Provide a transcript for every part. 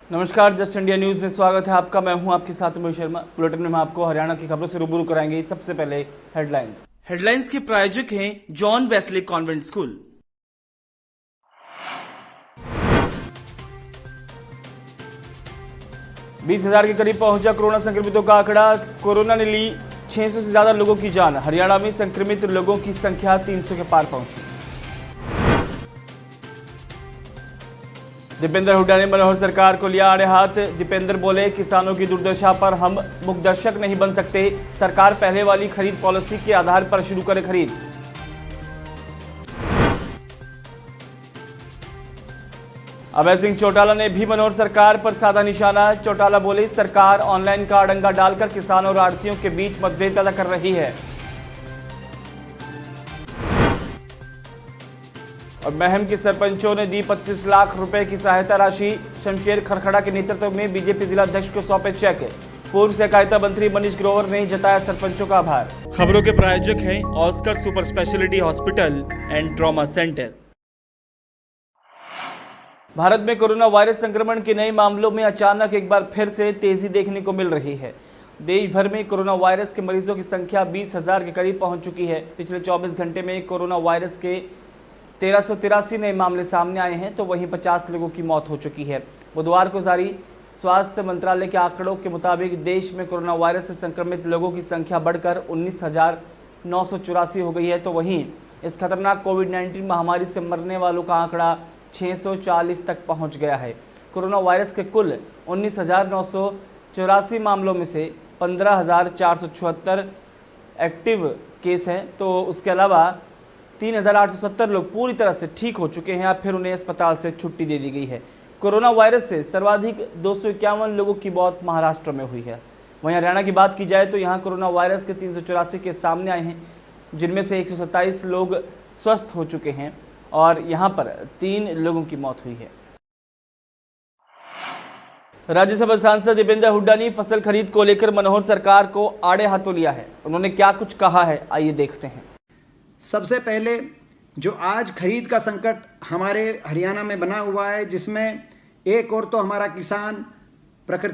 नमस्कार, just India news में स्वागत है आपका। मैं हूं आपके साथ महेश शर्मा। बुलेटिन में हम आपको हरियाणा की खबरों से रूबरू कराएंगे। सबसे पहले हेडलाइंस के प्रायोजक हैं जॉन वेस्ले कॉन्वेंट स्कूल। बीस हजार के करीब पहुंचा कोरोना संक्रमितों का आंकड़ा। कोरोना ने ली 600 से ज्यादा लोगों की जान। हरियाणा में संक्रमित लोगों की संख्या 300 के पार पहुंची। दीपेंद्र हुड्डा ने मनोहर सरकार को लिया आड़े हाथ। दीपेंद्र बोले, किसानों की दुर्दशा पर हम मुखदर्शक नहीं बन सकते। सरकार पहले वाली खरीद पॉलिसी के आधार पर शुरू करे खरीद। अभय सिंह चौटाला ने भी मनोहर सरकार पर साधा निशाना। चौटाला बोले, सरकार ऑनलाइन का अड़ंगा डालकर किसानों और आड़तियों के बीच मतभेद पैदा कर रही है। और महम के सरपंचों ने दी 25 लाख रुपए की सहायता राशि। शमशेर खरखड़ा के नेतृत्व में बीजेपी जिला अध्यक्ष को सौंपे चेक। पूर्व सहकारिता मंत्री मनीष ग्रोवर ने जताया सरपंचों का आभार। खबरों के प्रायोजक हैं Oscar super speciality hospital and trauma centre. Bharat में कोरोना वायरस संक्रमण के नए मामलों में अचानक एक बार फिर से तेजी देखने को मिल रही है। देश भर में कोरोना वायरस के मरीजों की संख्या 20,000 के करीब पहुंच चुकी है। पिछले 24 घंटे में कोरोना वायरस के 1383 नए मामले सामने आए हैं, तो वहीं 50 लोगों की मौत हो चुकी है। बुधवार को जारी स्वास्थ्य मंत्रालय के आंकड़ों के मुताबिक देश में कोरोना वायरस से संक्रमित लोगों की संख्या बढ़कर 19,984 हो गई है, तो वहीं इस खतरनाक कोविड-19 महामारी से मरने वालों का आंकड़ा 640 तक पहुंच गया है। कोरोना वायरस के कुल 19,984 मामलों में से 15,476 एक्टिव केस हैं, तो उसके अलावा 3,870 लोग पूरी तरह से ठीक हो चुके हैं या फिर उन्हें अस्पताल से छुट्टी दे दी गई है। कोरोना वायरस से सर्वाधिक 251 लोगों की मौत महाराष्ट्र में हुई है। वहीं हरियाणा की बात की जाए तो यहाँ कोरोना वायरस के 384 केस सामने आए हैं, जिनमें से 127 लोग स्वस्थ हो चुके हैं और यहाँ पर 3 लोगों की मौत हुई है। राज्यसभा सांसद दीपेंद्र हुड्डा ने फसल खरीद को लेकर मनोहर सरकार को आड़े हाथों लिया है। उन्होंने क्या कुछ कहा है, आइए देखते हैं। सबसे पहले जो आज खरीद का संकट हमारे हरियाणा में बना हुआ है, जिसमें एक ओर तो हमारा किसान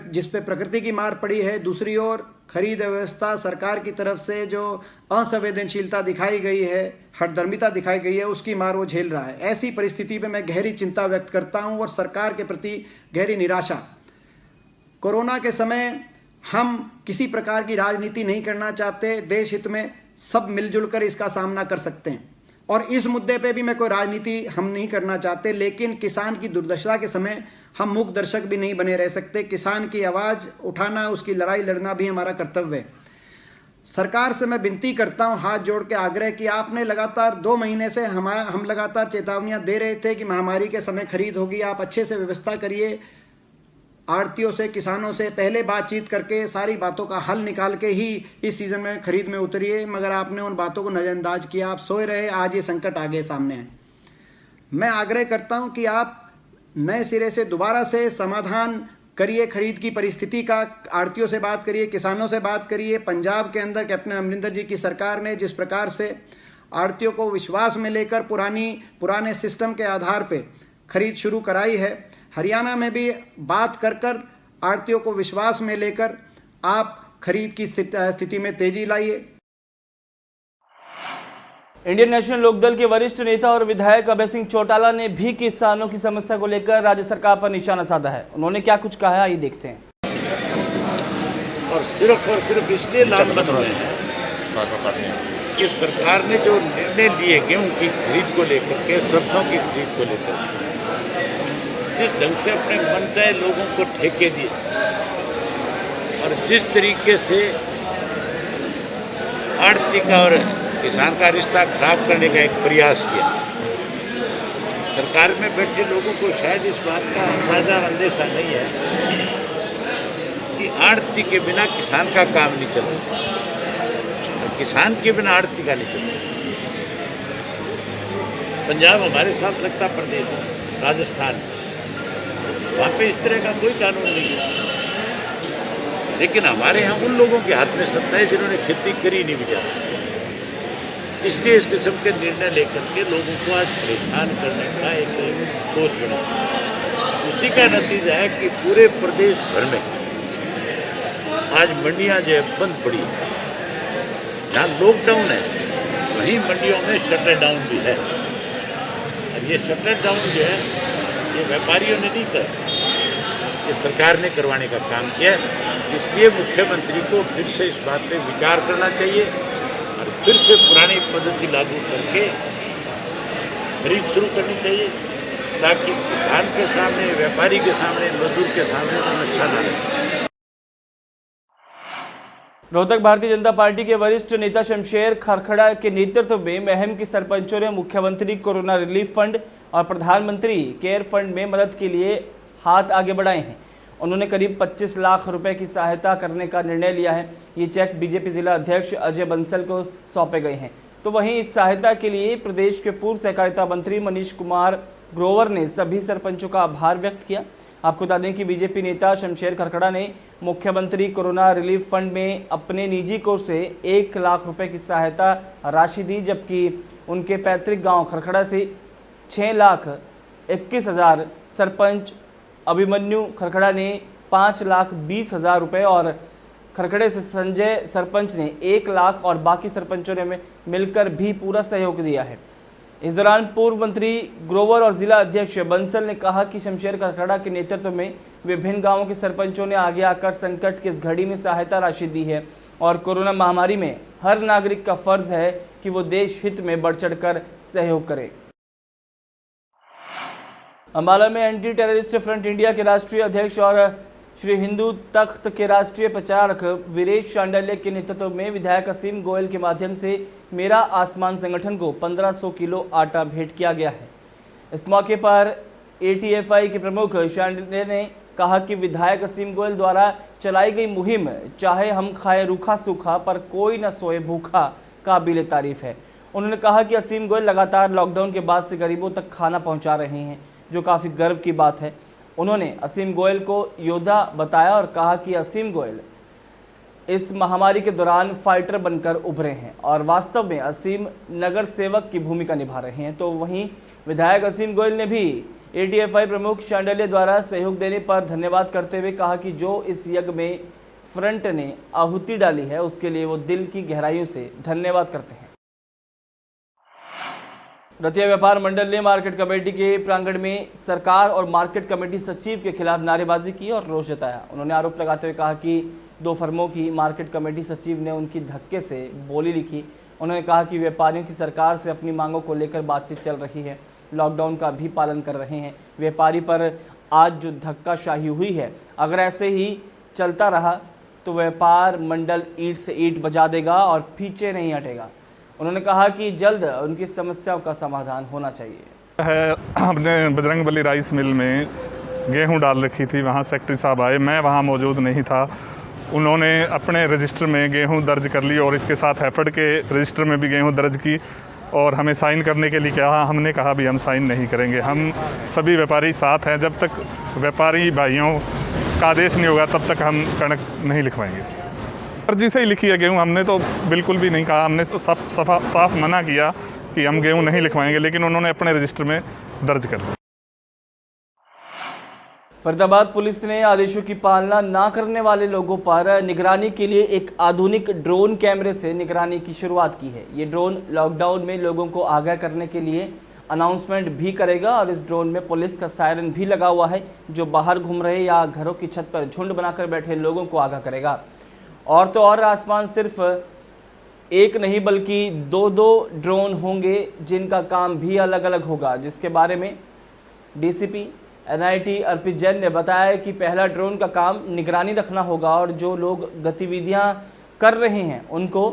जिस पे प्रकृति की मार पड़ी है, दूसरी ओर खरीद व्यवस्था सरकार की तरफ से जो असंवेदनशीलता दिखाई गई है, हठधर्मिता दिखाई गई है, उसकी मार वो झेल रहा है। ऐसी परिस्थिति में मैं गहरी चिंता व्यक्त करता हूं और सरकार के प्रति गहरी निराशा। कोरोना के समय हम किसी प्रकार की राजनीति नहीं करना चाहते। देश हित में सब मिलजुल कर इसका सामना कर सकते हैं और इस मुद्दे पे भी मैं कोई राजनीति हम नहीं करना चाहते, लेकिन किसान की दुर्दशा के समय हम मूक दर्शक भी नहीं बने रह सकते। किसान की आवाज़ उठाना, उसकी लड़ाई लड़ना भी हमारा कर्तव्य है। सरकार से मैं विनती करता हूं, हाथ जोड़ के आग्रह कि आपने लगातार 2 महीने से हम लगातार चेतावनियां दे रहे थे कि महामारी के समय खरीद होगी, आप अच्छे से व्यवस्था करिए। आड़तियों से, किसानों से पहले बातचीत करके सारी बातों का हल निकाल के ही इस सीजन में खरीद में उतरिए, मगर आपने उन बातों को नज़रअंदाज किया। आप सोए रहे, आज ये संकट आगे सामने है। मैं आग्रह करता हूं कि आप नए सिरे से दोबारा से समाधान करिए खरीद की परिस्थिति का। आड़तियों से बात करिए, किसानों से बात करिए। पंजाब के अंदर कैप्टन अमरिंदर जी की सरकार ने जिस प्रकार से आड़तियों को विश्वास में लेकर पुराने सिस्टम के आधार पर खरीद शुरू कराई है, हरियाणा में भी बात कर आड़तियों को विश्वास में लेकर आप खरीद की स्थिति में तेजी लाइए। इंडियन नेशनल लोकदल के वरिष्ठ नेता और विधायक अभय सिंह चौटाला ने भी किसानों की समस्या को लेकर राज्य सरकार पर निशाना साधा है। उन्होंने क्या कुछ कहा है, आइए देखते हैं। और सिर्फ इसलिए लामबंद हुए हैं कि सरकार ने जो निर्णय लिए गेहूं की खरीद को लेकर के, सरसों की खरीद को लेकर, जिस ढंग से अपने मनचाहे लोगों को ठेके दिए और जिस तरीके से आड़ती का और किसान का रिश्ता खराब करने का एक प्रयास किया, सरकार में बैठे लोगों को शायद इस बात का अंदाजा अंदेशा नहीं है कि आड़ती के बिना किसान का काम नहीं चल सकता और किसान के बिना आड़ती का नहीं चल सकता। पंजाब हमारे साथ लगता प्रदेश है, राजस्थान, वहाँ पे इस तरह का कोई कानून नहीं है, लेकिन हमारे यहाँ उन लोगों के हाथ में सत्ता है जिन्होंने खेती करी नहीं बिचारा। इसलिए इस किस्म के निर्णय लेकर के लोगों को आज परेशान करने का एक सोच बना। उसी का नतीजा है कि पूरे प्रदेश भर में आज मंडियां जो है बंद पड़ी है। जहाँ लॉकडाउन है वहीं मंडियों में शटर डाउन भी है। और ये शटर डाउन जो है ये व्यापारियों ने नहीं किया, ये सरकार ने करवाने का काम किया। इसलिए मुख्यमंत्री को फिर से इस बात पे विचार करना चाहिए और फिर से पुरानी पद्धति लागू करके खरीद शुरू करनी चाहिए, ताकि किसान के सामने, व्यापारी के सामने, मजदूर के सामने समस्या न रहे। रोहतक भारतीय जनता पार्टी के वरिष्ठ नेता शमशेर खरखड़ा के नेतृत्व में महम के सरपंचों ने मुख्यमंत्री कोरोना रिलीफ फंड और प्रधानमंत्री केयर फंड में मदद के लिए हाथ आगे बढ़ाए हैं। उन्होंने करीब 25 लाख रुपए की सहायता करने का निर्णय लिया है। ये चेक बीजेपी जिला अध्यक्ष अजय बंसल को सौंपे गए हैं। तो वहीं इस सहायता के लिए प्रदेश के पूर्व सहकारिता मंत्री मनीष कुमार ग्रोवर ने सभी सरपंचों का आभार व्यक्त किया। आपको बता दें कि बीजेपी नेता शमशेर खरखड़ा ने मुख्यमंत्री कोरोना रिलीफ फंड में अपने निजी कोष से 1 लाख रुपए की सहायता राशि दी, जबकि उनके पैतृक गांव खरखड़ा से 6,21,000 सरपंच अभिमन्यु खरखड़ा ने 5,20,000 रुपए और खरखड़े से संजय सरपंच ने 1 लाख और बाकी सरपंचों ने मिलकर भी पूरा सहयोग दिया है। इस दौरान पूर्व मंत्री ग्रोवर और जिला अध्यक्ष बंसल ने कहा कि शमशेर खरखड़ा के नेतृत्व में विभिन्न गांवों के सरपंचों ने आगे आकर संकट की इस घड़ी में सहायता राशि दी है और कोरोना महामारी में हर नागरिक का फर्ज है कि वो देश हित में बढ़ चढ़कर सहयोग करे। अंबाला में एंटी टेररिस्ट फ्रंट इंडिया के राष्ट्रीय अध्यक्ष और श्री हिंदू तख्त के राष्ट्रीय प्रचारक वीरेश शांडिल्य के नेतृत्व में विधायक असीम गोयल के माध्यम से मेरा आसमान संगठन को 1500 किलो आटा भेंट किया गया है। इस मौके पर एटीएफआई के प्रमुख शांडिल्य ने कहा कि विधायक असीम गोयल द्वारा चलाई गई मुहिम चाहे हम खाए रूखा सूखा पर कोई न सोए भूखा काबिल तारीफ है। उन्होंने कहा कि असीम गोयल लगातार लॉकडाउन के बाद से गरीबों तक खाना पहुंचा रहे हैं, जो काफ़ी गर्व की बात है। उन्होंने असीम गोयल को योद्धा बताया और कहा कि असीम गोयल इस महामारी के दौरान फाइटर बनकर उभरे हैं और वास्तव में असीम नगर सेवक की भूमिका निभा रहे हैं। तो वहीं विधायक असीम गोयल ने भी एटीएफआई प्रमुख शांडिल्य द्वारा सहयोग देने पर धन्यवाद करते हुए कहा कि जो इस यज्ञ में फ्रंट ने आहुति डाली है उसके लिए वो दिल की गहराइयों से धन्यवाद करते हैं। रतिया व्यापार मंडल ने मार्केट कमेटी के प्रांगण में सरकार और मार्केट कमेटी सचिव के खिलाफ नारेबाजी की और रोष जताया। उन्होंने आरोप लगाते हुए कहा कि 2 फर्मों की मार्केट कमेटी सचिव ने उनकी धक्के से बोली लिखी। उन्होंने कहा कि व्यापारियों की सरकार से अपनी मांगों को लेकर बातचीत चल रही है, लॉकडाउन का भी पालन कर रहे हैं। व्यापारी पर आज जो धक्काशाही हुई है, अगर ऐसे ही चलता रहा तो व्यापार मंडल ईंट से ईंट बजा देगा और पीछे नहीं हटेगा। उन्होंने कहा कि जल्द उनकी समस्याओं का समाधान होना चाहिए। हमने बजरंगबली राइस मिल में गेहूं डाल रखी थी, वहाँ सेक्रेटरी साहब आए, मैं वहाँ मौजूद नहीं था। उन्होंने अपने रजिस्टर में गेहूं दर्ज कर ली और इसके साथ हैफेड के रजिस्टर में भी गेहूं दर्ज की और हमें साइन करने के लिए कहा। हमने कहा भी हम साइन नहीं करेंगे, हम सभी व्यापारी साथ हैं। जब तक व्यापारी भाइयों का आदेश नहीं होगा तब तक हम कणक नहीं लिखवाएंगे। अर्जी से ही लिखी है गेहूँ, हमने तो बिल्कुल भी नहीं कहा। हमने साफ मना किया कि हम गेहूँ नहीं लिखवाएंगे, लेकिन उन्होंने अपने रजिस्टर में दर्ज कर लिया। फरीदाबाद पुलिस ने आदेशों की पालना ना करने वाले लोगों पर निगरानी के लिए एक आधुनिक ड्रोन कैमरे से निगरानी की शुरुआत की है। ये ड्रोन लॉकडाउन में लोगों को आगाह करने के लिए अनाउंसमेंट भी करेगा और इस ड्रोन में पुलिस का सायरन भी लगा हुआ है, जो बाहर घूम रहे या घरों की छत पर झुंड बनाकर बैठे लोगों को आगाह करेगा। और तो और आसमान सिर्फ एक नहीं बल्कि 2 ड्रोन होंगे जिनका काम भी अलग अलग होगा, जिसके बारे में डीसीपी एनआईटी अर्पित जैन ने बताया कि पहला ड्रोन का काम निगरानी रखना होगा और जो लोग गतिविधियां कर रहे हैं उनको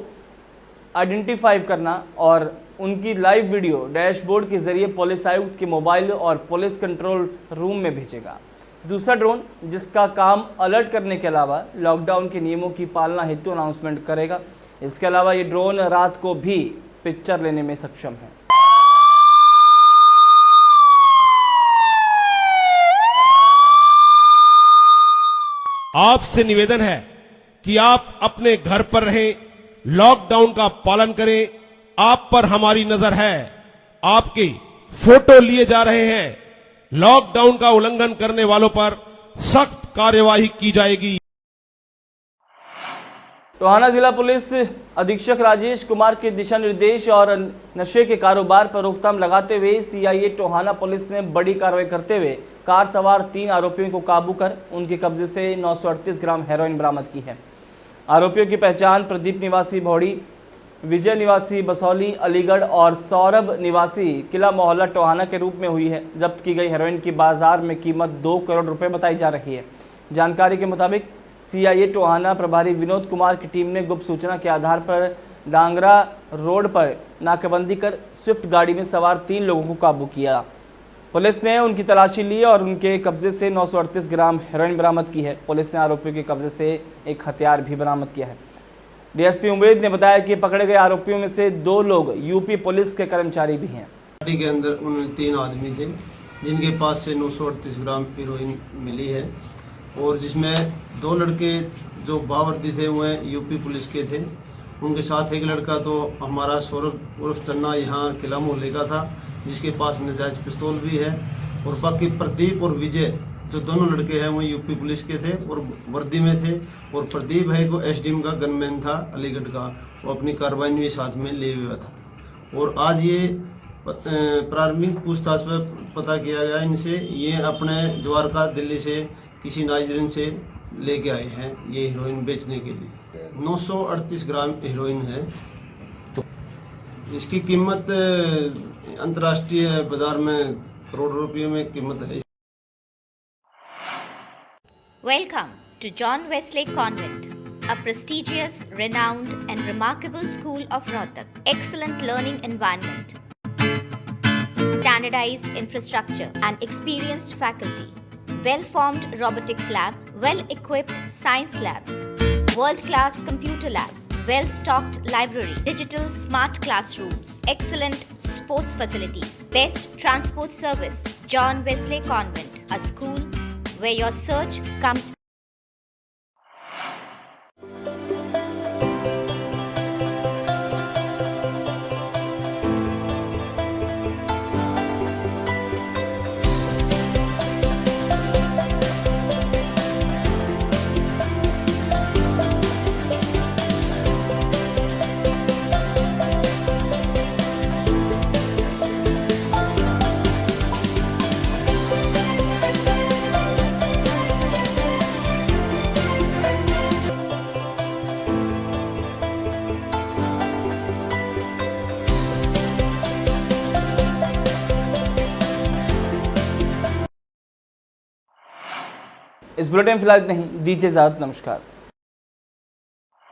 आइडेंटिफाई करना और उनकी लाइव वीडियो डैशबोर्ड के जरिए पुलिस आयुक्त के मोबाइल और पुलिस कंट्रोल रूम में भेजेगा। दूसरा ड्रोन जिसका काम अलर्ट करने के अलावा लॉकडाउन के नियमों की पालना हेतु अनाउंसमेंट करेगा। इसके अलावा ये ड्रोन रात को भी पिक्चर लेने में सक्षम है। आपसे निवेदन है कि आप अपने घर पर रहें, लॉकडाउन का पालन करें। आप पर हमारी नजर है, आपके फोटो लिए जा रहे हैं, लॉकडाउन का उल्लंघन करने वालों पर सख्त कार्यवाही की जाएगी। टोहाना जिला पुलिस अधीक्षक राजेश कुमार के दिशा निर्देश और नशे के कारोबार पर रोकथाम लगाते हुए सीआईए टोहाना पुलिस ने बड़ी कार्रवाई करते हुए कार सवार 3 आरोपियों को काबू कर उनके कब्जे से 938 ग्राम हेरोइन बरामद की है। आरोपियों की पहचान प्रदीप निवासी भौड़ी, विजय निवासी बसौली अलीगढ़ और सौरभ निवासी किला मोहल्ला टोहाना के रूप में हुई है। जब्त की गई हेरोइन की बाजार में कीमत 2 करोड़ रुपए बताई जा रही है। जानकारी के मुताबिक सीआईए टोहाना प्रभारी विनोद कुमार की टीम ने गुप्त सूचना के आधार पर डांगरा रोड पर नाकाबंदी कर स्विफ्ट गाड़ी में सवार 3 लोगों को काबू किया। पुलिस ने उनकी तलाशी ली और उनके कब्जे से 938 ग्राम हेरोइन बरामद की है। पुलिस ने आरोपियों के कब्जे से एक हथियार भी बरामद किया है। डीएसपी उमेद ने बताया कि पकड़े गए आरोपियों में से 2 लोग यूपी पुलिस के कर्मचारी भी हैं। गाड़ी के अंदर उन 3 आदमी थे जिनके पास से 938 ग्राम हेरोइन मिली है और जिसमें 2 लड़के जो बावर्दी थे वह यूपी पुलिस के थे। उनके साथ एक लड़का तो हमारा सौरभ उर्फ चन्ना यहाँ किला मोहल्ले का था जिसके पास नजायज पिस्तौल भी है और बाकी प्रदीप और विजय जो दोनों लड़के हैं वो यूपी पुलिस के थे और वर्दी में थे और प्रदीप है वो एसडीएम का गनमैन था अलीगढ़ का, वो अपनी कार्रवाई भी साथ में ले हुआ था। और आज ये प्रारंभिक पूछताछ पर पता किया गया इनसे ये अपने द्वारका दिल्ली से किसी नाइजीरियन से लेके आए हैं ये हीरोइन बेचने के लिए। 938 ग्राम हीरोइन है। तो इसकी कीमत अंतर्राष्ट्रीय बाजार में करोड़ रुपये में कीमत है। Welcome to John Wesley Convent, a prestigious, renowned and remarkable school of Rohtak. Excellent learning environment, standardized infrastructure and experienced faculty. Well-formed robotics lab, well-equipped science labs, world-class computer lab, well-stocked library, digital smart classrooms, excellent sports facilities, best transport service. John Wesley Convent, a school where your search comes. इस bulletin में फिलहाल नहीं, दीजिए इजाजत, नमस्कार।